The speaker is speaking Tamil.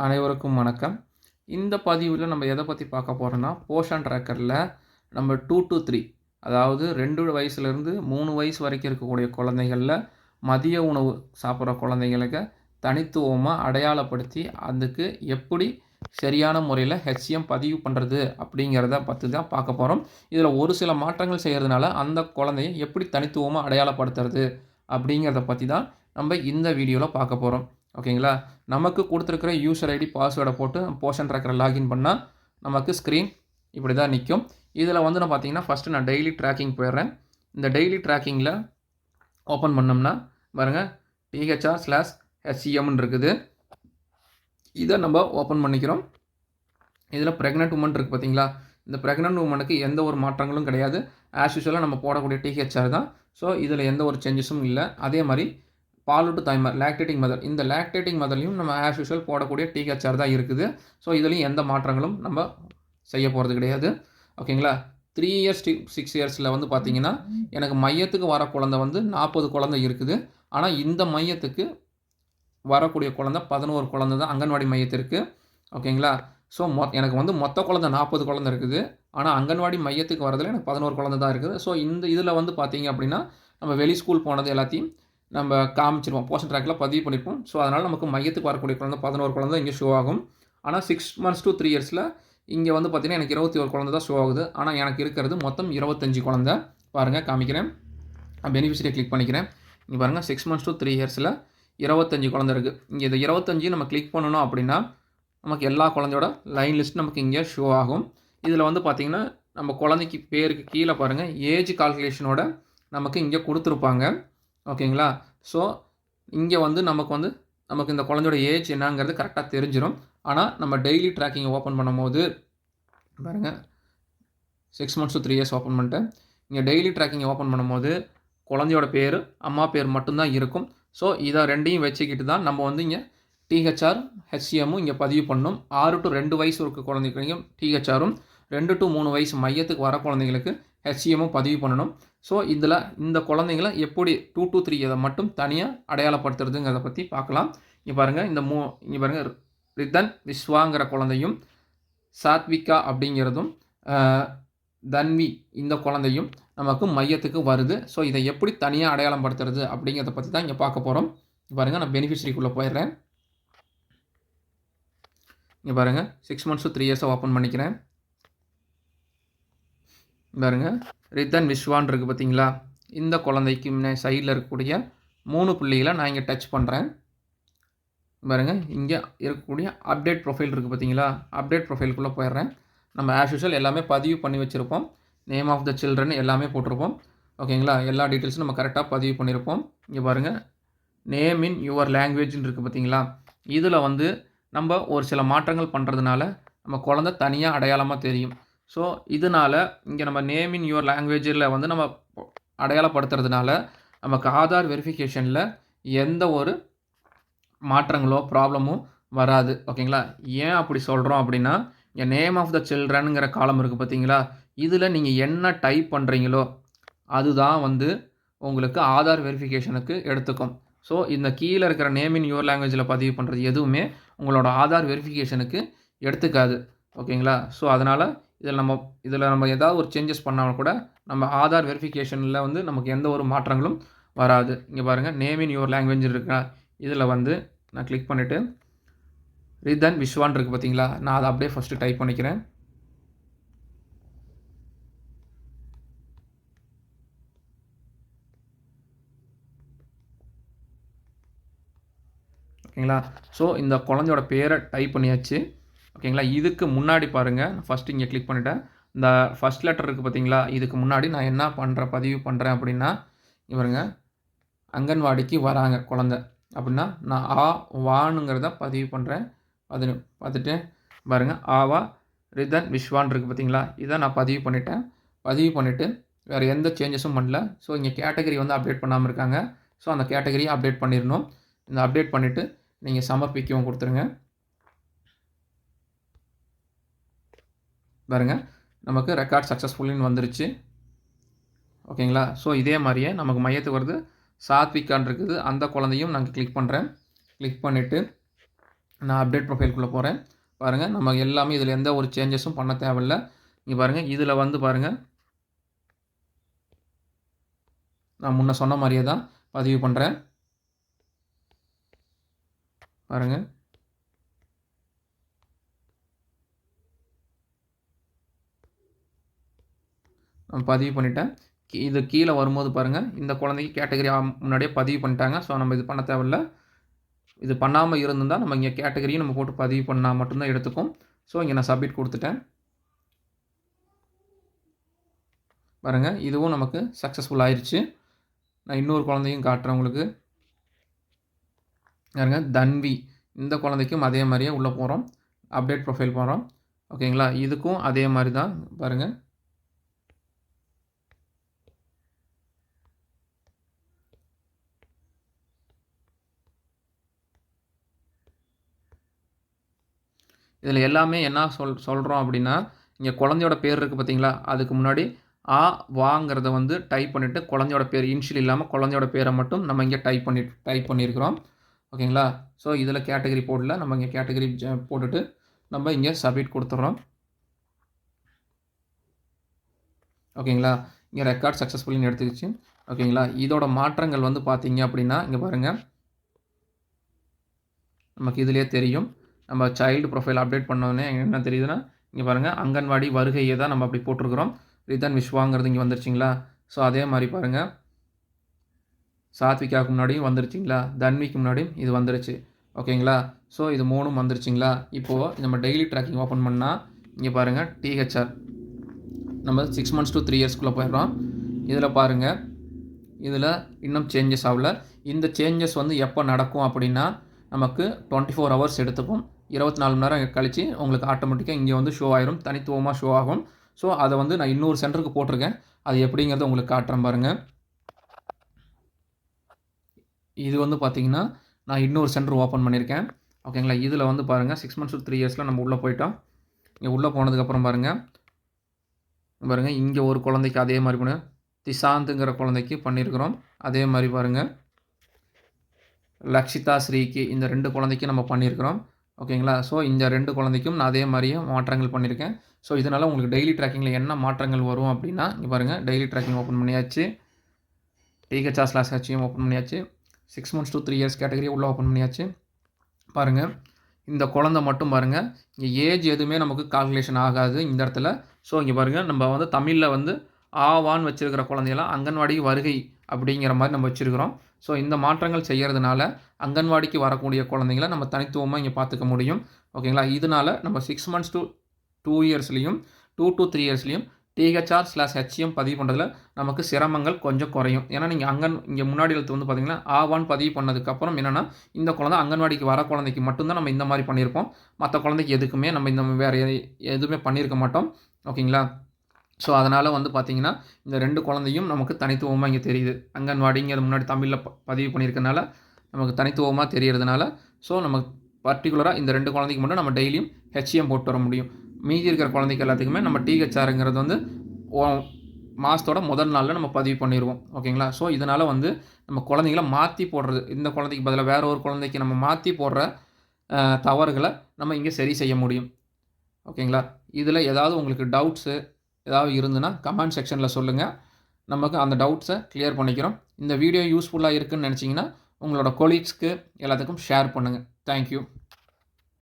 அனைவருக்கும் வணக்கம். இந்த பதிவில் நம்ம எதை பற்றி பார்க்க போகிறோன்னா, போஷன் ட்ராக்கரில் நம்ம 2 to 3 அதாவது 2 வயசுலேருந்து 3 வயசு வரைக்கும் இருக்கக்கூடிய குழந்தைகளில் மதிய உணவு சாப்பிட்ற குழந்தைங்களுக்கு தனித்துவமாக அடையாளப்படுத்தி அதுக்கு எப்படி சரியான முறையில் HCM பதிவு பண்ணுறது அப்படிங்கிறத பற்றி தான் பார்க்க போகிறோம். இதில் ஒரு சில மாற்றங்கள் செய்கிறதுனால அந்த குழந்தையை எப்படி தனித்துவமாக அடையாளப்படுத்துறது அப்படிங்கிறத பற்றி தான் நம்ம இந்த வீடியோவில் பார்க்க போகிறோம். ஓகேங்களா? நமக்கு கொடுத்துருக்கிற யூசர் ஐடி பாஸ்வேர்டை போட்டு போஷன் ட்ராக்கரை லாகின் பண்ணால் நமக்கு ஸ்க்ரீன் இப்படி தான் நிற்கும். இதில் வந்து நான் பார்த்தீங்கன்னா ஃபஸ்ட்டு நான் டெய்லி ட்ராக்கிங் போயிடுறேன். இந்த டெய்லி ட்ராக்கிங்கில் ஓப்பன் பண்ணோம்னா பாருங்கள் THR/HCMன்னு இருக்குது. இதை நம்ம ஓப்பன் பண்ணிக்கிறோம். இதில் ப்ரெக்னென்ட் உமன் இருக்குது பார்த்தீங்களா? இந்த ப்ரெக்னென்ட் உமனுக்கு எந்த ஒரு மாற்றங்களும் கிடையாது. ஆஸ் யூஸ்வலாக நம்ம போடக்கூடிய THR தான். ஸோ இதில் எந்த ஒரு சேஞ்சஸும் இல்லை. அதே மாதிரி பாலூட்டு தாய்மார் லாக்டேட்டிங் மதர், இந்த லாக்டேட்டிங் மதர்லையும் நம்ம ஆஸ் யூஸ்வல் போடக்கூடிய THR தான் இருக்குது. ஸோ இதுலேயும் எந்த மாற்றங்களும் நம்ம செய்ய போகிறது கிடையாது. ஓகேங்களா? 3 இயர்ஸ் 6 இயர்ஸில் வந்து பார்த்தீங்கன்னா எனக்கு மையத்துக்கு வர குழந்தை வந்து 40 குழந்தை இருக்குது. ஆனால் இந்த மையத்துக்கு வரக்கூடிய குழந்தை 11 குழந்தை தான் அங்கன்வாடி மையத்திற்கு. ஓகேங்களா? ஸோ எனக்கு வந்து மொத்த குழந்தை 40 குழந்தை இருக்குது. ஆனால் அங்கன்வாடி மையத்துக்கு வரதில் எனக்கு 11 குழந்தை தான் இருக்குது. ஸோ இந்த இதில் வந்து பார்த்தீங்க அப்படின்னா நம்ம வெளி ஸ்கூல் போனது எல்லாத்தையும் நம்ம காமிச்சிருப்போம், போஷன் ட்ராக்கில் பதிவு பண்ணியிருப்போம். ஸோ அதனால் நமக்கு மையத்துக்கு வரக்கூடிய குழந்தை 11 குழந்தை இங்கே ஷோ ஆகும். ஆனால் 6 months to 3 இயர்ஸில் இங்கே வந்து பார்த்திங்கன்னா எனக்கு 21 குழந்தை தான் ஷோ ஆகுது. ஆனால் எனக்கு இருக்கிறது மொத்தம் 25 குழந்தை. பாருங்கள், காமிக்கிறேன். பெனிஃபிஷரியை கிளிக் பண்ணிக்கிறேன். இங்கே பாருங்கள், 6 months to 3 இயர்ஸில் 25 குழந்தை இருக்குது. இங்கே இந்த 25 நம்ம கிளிக் பண்ணணும் அப்படின்னா நமக்கு எல்லா குழந்தையோட லைன் லிஸ்ட் நமக்கு இங்கே ஷோ ஆகும். இதில் வந்து பார்த்திங்கன்னா நம்ம குழந்தைக்கு பேருக்கு கீழே பாருங்கள் ஏஜ் கால்குலேஷனோட நமக்கு இங்கே கொடுத்துருப்பாங்க. ஓகேங்களா? ஸோ இங்கே வந்து நமக்கு இந்த குழந்தையோட ஏஜ் என்னங்கிறது கரெக்டாக தெரிஞ்சிடும். ஆனால் நம்ம டெய்லி ட்ராக்கிங்கை ஓப்பன் பண்ணும்போது பாருங்கள், 6 months to 3 years ஓப்பன் பண்ணிட்டேன். இங்கே டெய்லி ட்ராக்கிங்கை ஓப்பன் பண்ணும்போது குழந்தையோட பேர், அம்மா பேர் மட்டும்தான் இருக்கும். ஸோ இதை ரெண்டையும் வச்சுக்கிட்டு தான் நம்ம வந்து இங்கே THR HCMமும் இங்கே பதிவு பண்ணணும். 6 to 2 வயசு இருக்க குழந்தைகளையும் THRம், 2 to 3 வயசு மையத்துக்கு வர குழந்தைங்களுக்கு HCMமும் பதிவு பண்ணணும். ஸோ இதில் இந்த குழந்தைங்களை எப்படி 2 to 3 இதை மட்டும் தனியாக அடையாளப்படுத்துறதுங்கிறத பற்றி பார்க்கலாம். இங்கே பாருங்கள், இங்கே பாருங்கள், ரிதன் விஸ்வாங்கிற குழந்தையும் சாத்விகா அப்படிங்கிறதும் தன்வி இந்த குழந்தையும் நமக்கு மையத்துக்கு வருது. ஸோ இதை எப்படி தனியாக அடையாளம் படுத்துறது அப்படிங்கிறத பற்றி தான் இங்கே பார்க்க போகிறோம். பாருங்கள், நான் பெனிஃபிஷரிக்குள்ளே போயிடுறேன். இங்கே பாருங்கள், 6 months to 3 years ஓப்பன் பண்ணிக்கிறேன். பாருங்கள், ரிதன் விஸ்வான் இருக்குது பார்த்தீங்களா? இந்த குழந்தைக்கு சைடில் இருக்கக்கூடிய 3 புள்ளிகளை நான் இங்கே டச் பண்ணுறேன். பாருங்கள், இங்கே இருக்கக்கூடிய அப்டேட் ப்ரொஃபைல் இருக்குது பார்த்தீங்களா? அப்டேட் ப்ரொஃபைலுக்குள்ளே போயிடுறேன். நம்ம ஆஸ் யூஸ்வல் எல்லாமே பதிவு பண்ணி வச்சுருப்போம். நேம் ஆஃப் த சில்ட்ரன் எல்லாமே போட்டிருப்போம். ஓகேங்களா? எல்லா டீட்டெயில்ஸும் நம்ம கரெக்டாக பதிவு பண்ணியிருப்போம். இங்கே பாருங்கள், நேம் இன் யுவர் லாங்குவேஜ்னு இருக்குது பார்த்தீங்களா? இதில் வந்து நம்ம ஒரு சில மாற்றங்கள் பண்ணுறதுனால நம்ம குழந்தை தனியாக அடையாளமாக தெரியும். ஸோ இதனால் இங்கே நம்ம நேம் இன் யுவர் லாங்குவேஜில் வந்து நம்ம அடையாளப்படுத்துறதுனால நமக்கு ஆதார் வெரிஃபிகேஷனில் எந்த ஒரு மாற்றங்களோ ப்ராப்ளமும் வராது. ஓகேங்களா? ஏன் அப்படி சொல்கிறோம் அப்படின்னா, இங்கே நேம் ஆஃப் த சில்ட்ரனுங்கிற காலம் இருக்குது பார்த்தீங்களா? இதில் நீங்கள் என்ன டைப் பண்ணுறீங்களோ அதுதான் வந்து உங்களுக்கு ஆதார் வெரிஃபிகேஷனுக்கு எடுத்துக்கும். ஸோ இந்த கீழே இருக்கிற நேம் இன் யுவர் லாங்குவேஜில் பதிவு பண்ணுறது எதுவுமே உங்களோட ஆதார் வெரிஃபிகேஷனுக்கு எடுத்துக்காது. ஓகேங்களா? ஸோ அதனால் இதில் நம்ம ஏதாவது ஒரு சேஞ்சஸ் பண்ணாலும் கூட நம்ம ஆதார் வெரிஃபிகேஷனில் வந்து நமக்கு எந்த ஒரு மாற்றங்களும் வராது. இங்கே பாருங்கள், நேம் இன் யுவர் லாங்குவேஜ் இருக்கா? இதில் வந்து நான் கிளிக் பண்ணிவிட்டு ரிதன் விஸ்வான் இருக்குது பார்த்தீங்களா? நான் அதை அப்படியே ஃபஸ்ட்டு டைப் பண்ணிக்கிறேன். ஓகேங்களா? ஸோ இந்த குழந்தையோட பேரை டைப் பண்ணியாச்சு. ஓகேங்களா? இதுக்கு முன்னாடி பாருங்கள், ஃபஸ்ட்டு இங்கே கிளிக் பண்ணிவிட்டேன். இந்த ஃபஸ்ட் லெட்டர் இருக்குது பார்த்தீங்களா? இதுக்கு முன்னாடி நான் என்ன பதிவு பண்ணுறேன் அப்படின்னா, இவருங்க அங்கன்வாடிக்கு வராங்க குழந்தை அப்படின்னா நான் வானுங்கிறத பதிவு பண்ணுறேன். பார்த்துட்டு பாருங்கள், ஆவா ரிதன் விஸ்வான் இருக்குது பார்த்தீங்களா? இதை நான் பதிவு பண்ணிட்டேன். பதிவு பண்ணிவிட்டு வேறு எந்த சேஞ்சஸும் பண்ணல. ஸோ இங்கே கேட்டகரி வந்து அப்டேட் பண்ணாமல் இருக்காங்க. ஸோ அந்த கேட்டகரியை அப்டேட் பண்ணிடணும். இந்த அப்டேட் பண்ணிவிட்டு நீங்கள் சமர்ப்பிக்கவும் கொடுத்துருங்க. பாருங்கள், நமக்கு ரெக்கார்ட் சக்ஸஸ்ஃபுல்லின்னு வந்துருச்சு. ஓகேங்களா? ஸோ இதே மாதிரியே நமக்கு மையத்துக்கு வருது. சாத்விகான் இருக்குது, அந்த குழந்தையும் நாங்கள் கிளிக் பண்ணுறேன். கிளிக் பண்ணிவிட்டு நான் அப்டேட் ப்ரொஃபைல்குள்ளே போகிறேன். பாருங்கள், நம்ம எல்லாமே இதில் எந்த ஒரு சேஞ்சஸும் பண்ண தேவையில்ல. இங்கே பாருங்கள், இதில் வந்து பாருங்கள், நான் முன்ன சொன்ன மாதிரியே தான் பதிவு பண்ணுறேன். பாருங்கள், நான் பதிவு பண்ணிட்டேன். இது கீழே வரும்போது பாருங்கள், இந்த குழந்தைக்கு கேட்டகரி முன்னாடியே பதிவு பண்ணிட்டாங்க. ஸோ நம்ம இது பண்ண தேவையில்ல. இது பண்ணாமல் இருந்திருந்தால் நம்ம இங்கே கேட்டகரியும் நம்ம போட்டு பதிவு பண்ணால் மட்டும்தான் எடுத்துக்கும். ஸோ இங்கே நான் சப்மிட் கொடுத்துட்டேன். பாருங்கள், இதுவும் நமக்கு சக்ஸஸ்ஃபுல் ஆயிடுச்சு. நான் இன்னொரு குழந்தையும் காட்டுறேன் உங்களுக்கு. பாருங்க, தன்வி, இந்த குழந்தைக்கும் அதே மாதிரியே உள்ளே போகிறோம். அப்டேட் ப்ரொஃபைல் போகிறோம். ஓகேங்களா, இதுக்கும் அதே மாதிரி தான். பாருங்கள், இதில் எல்லாமே என்ன சொல்கிறோம் அப்படின்னா, இங்கே குழந்தையோட பேர் இருக்குது பார்த்தீங்களா, அதுக்கு முன்னாடி ஆ வாங்கிறத வந்து டைப் பண்ணிவிட்டு குழந்தையோட பேர் இனிஷியல் இல்லாமல் குழந்தையோட பேரை மட்டும் நம்ம இங்கே டைப் பண்ணியிருக்கிறோம். ஓகேங்களா, ஸோ இதில் கேட்டகரி போடல, நம்ம இங்கே கேட்டகரி போட்டுட்டு நம்ம இங்கே சப்மிட் கொடுத்துட்றோம். ஓகேங்களா, இங்கே ரெக்கார்ட் சக்ஸஸ்ஃபுல்லின்னு எடுத்துக்கிச்சு. ஓகேங்களா, இதோட மாற்றங்கள் வந்து பார்த்தீங்க அப்படின்னா, இங்கே பாருங்கள், நமக்கு இதிலே தெரியும். நம்ம சைல்டு ப்ரொஃபைல் அப்டேட் பண்ணோன்னே என்ன தெரியுதுன்னா, இங்கே பாருங்கள், அங்கன்வாடி வருகையை தான் நம்ம அப்படி போட்டிருக்கிறோம். ரிதன் விஸ்வாங்கிறது இங்கே வந்துருச்சிங்களா. ஸோ அதே மாதிரி பாருங்கள், சாத்விகாவுக்கு முன்னாடியும் வந்துருச்சிங்களா, தன்விக்கு முன்னாடியும் இது வந்துருச்சு. ஓகேங்களா, ஸோ இது 3ம் வந்துருச்சிங்களா. இப்போது நம்ம டெய்லி ட்ராக்கிங் ஓப்பன் பண்ணால் இங்கே பாருங்கள், டிஹெச்ஆர் நம்ம 6 months to 3 yearsக்குள்ளே போயிடுறோம். இதில் பாருங்கள், இதில் இன்னும் சேஞ்சஸ் ஆகல. இந்த சேஞ்சஸ் வந்து எப்போ நடக்கும் அப்படின்னா, நமக்கு 24 hours எடுத்துக்கும். 24 மணி நேரம் கழித்து உங்களுக்கு ஆட்டோமேட்டிக்காக இங்கே வந்து ஷோ ஆயிரும், தனித்துவமாக ஷோ ஆகும். ஸோ அதை வந்து நான் இன்னொரு சென்டருக்கு போட்டிருக்கேன். அது எப்படிங்கிறத உங்களுக்கு காட்டுறேன் பாருங்கள். இது வந்து பார்த்திங்கன்னா, நான் இன்னொரு சென்டர் ஓப்பன் பண்ணியிருக்கேன். ஓகேங்களா, இதில் வந்து பாருங்கள், 6 months to 3 yearsல நம்ம உள்ளே போயிட்டோம். இங்கே உள்ளே போனதுக்கப்புறம் பாருங்கள், இங்கே ஒரு குழந்தைக்கு அதே மாதிரி பண்ண திசாந்துங்கிற குழந்தைக்கு பண்ணியிருக்கிறோம். அதே மாதிரி பாருங்கள், லக்ஷிதா ஸ்ரீக்கு இந்த 2 குழந்தைக்கும் நம்ம பண்ணியிருக்கிறோம். ஓகேங்களா, ஸோ இந்த 2 குழந்தைக்கும் நான் அதே மாதிரியே மாற்றங்கள் பண்ணியிருக்கேன். ஸோ இதனால் உங்களுக்கு டெய்லி ட்ராக்கிங்கில் என்ன மாற்றங்கள் வரும் அப்படின்னா, இங்கே பாருங்கள், டெய்லி ட்ராக்கிங் ஓப்பன் பண்ணியாச்சு, THR/H ஓப்பன் பண்ணியாச்சு, 6 months to 3 years கேட்டகரி உள்ளே ஓப்பன் பண்ணியாச்சு. பாருங்கள், இந்த குழந்தை மட்டும் பாருங்கள், இங்கே ஏஜ் எதுவுமே நமக்கு கால்குலேஷன் ஆகாது இந்த இடத்துல. ஸோ இங்கே பாருங்கள், நம்ம வந்து தமிழில் வந்து ஆவான்னு வச்சுருக்கிற குழந்தையெல்லாம் அங்கன்வாடி வருகை அப்படிங்கிற மாதிரி நம்ம வச்சுருக்கிறோம். ஸோ இந்த மாற்றங்கள் செய்கிறதுனால அங்கன்வாடிக்கு வரக்கூடிய குழந்தைங்கள நம்ம தனித்துவமாக இங்கே பார்த்துக்க முடியும். ஓகேங்களா, இதனால் நம்ம 6 months to 2 yearsலையும் 2 to 3 yearsலையும் THR/HM பதிவு பண்ணுறதுல நமக்கு சிரமங்கள் கொஞ்சம் குறையும். ஏன்னா நீங்கள் இங்கே முன்னாடி எழுத்து வந்து பார்த்திங்கன்னா ஆவான்னு பதிவு பண்ணதுக்கப்புறம் என்னென்னா, இந்த குழந்தை அங்கன்வாடிக்கு வர குழந்தைக்கு மட்டும்தான் நம்ம இந்த மாதிரி பண்ணியிருப்போம். மற்ற குழந்தைக்கு எதுக்குமே நம்ம இந்த வேறு எதுவுமே பண்ணியிருக்க மாட்டோம். ஓகேங்களா, ஸோ அதனால் வந்து பார்த்திங்கன்னா, இந்த 2 குழந்தையும் நமக்கு தனித்துவமாக இங்கே தெரியுது. அங்கன்வாடிங்கிறது முன்னாடி தமிழில் பதிவு பண்ணியிருக்கனால நமக்கு தனித்துவமாக தெரியறதுனால, ஸோ நம்ம பர்டிகுலராக இந்த 2 குழந்தைக்கு மட்டும் நம்ம டெய்லியும் HM போட்டு வர முடியும். மீதி இருக்கிற குழந்தைக்கு எல்லாத்துக்குமே நம்ம THRங்கிறது வந்து மாதத்தோட முதல் நாளில் நம்ம பதிவு பண்ணிடுவோம். ஓகேங்களா, ஸோ இதனால் வந்து நம்ம குழந்தைங்கள மாற்றி போடுறது, இந்த குழந்தைக்கு பதிலாக வேறு ஒரு குழந்தைக்கு நம்ம மாற்றி போடுற தவறுகளை நம்ம இங்கே சரி செய்ய முடியும். ஓகேங்களா, இதில் ஏதாவது உங்களுக்கு டவுட்ஸு ஏதாவது இருந்துன்னா கமெண்ட் செக்ஷனில் சொல்லுங்கள். நமக்கு அந்த டவுட்ஸை கிளியர் பண்ணிக்கிறோம். இந்த வீடியோ யூஸ்ஃபுல்லாக இருக்குதுன்னு நினச்சிங்கன்னா உங்களோட கொலீக்ஸ்க்கு எல்லாத்துக்கும் ஷேர் பண்ணுங்கள். தேங்க்யூ.